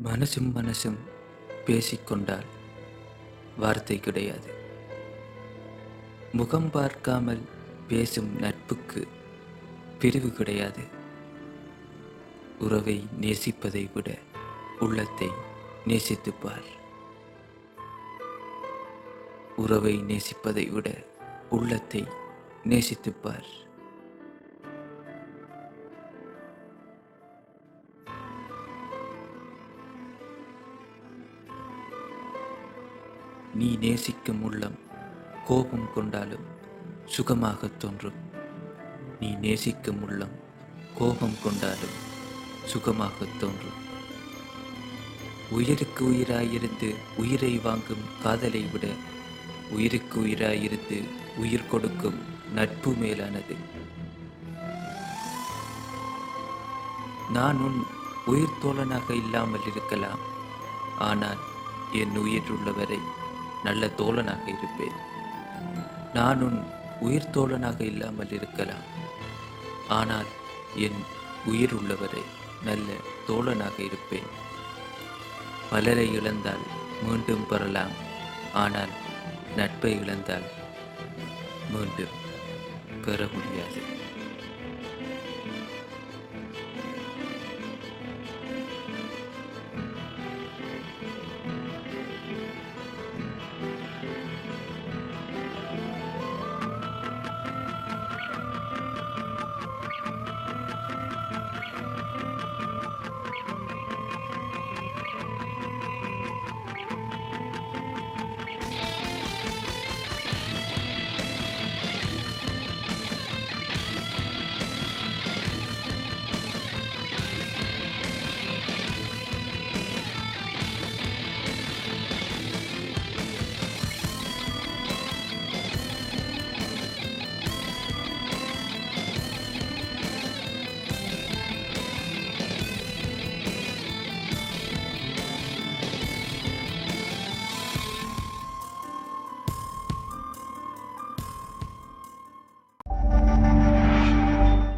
மனசும் மனசும் பேசிக்கொண்டால் வார்த்தை கிடையாது. முகம் பார்க்காமல் பேசும் நட்புக்கு பிரிவு கிடையாது. உறவை நேசிப்பதை விட உள்ளத்தை நேசித்துப் பார். உறவை நேசிப்பதை விட உள்ளத்தை நேசித்துப் பார். நீ நேசிக்கும் உள்ளம் கோபம் கொண்டாலும் சுகமாகத் தோன்றும். நீ நேசிக்கும் உள்ளம் கோபம் கொண்டாலும் சுகமாகத் தோன்றும். உயிருக்கு உயிராயிருந்து உயிரை வாங்கும் காதலை விட உயிருக்கு உயிராயிருந்து உயிர் கொடுக்கும் நட்பு மேலானது. நான் உன் உயிர் தோழனாக இல்லாமல் இருக்கலாம், ஆனால் என் உயிர் உள்ளவரை நல்ல தோழனாக இருப்பேன். நான் உன் உயிர் தோழனாக இல்லாமல் இருக்கலாம், ஆனால் என் உயிர் உள்ளவரை நல்ல தோழனாக இருப்பேன். பலரை இழந்தால் மீண்டும் பெறலாம், ஆனால் நட்பை இழந்தால் மீண்டும் பெற முடியாது.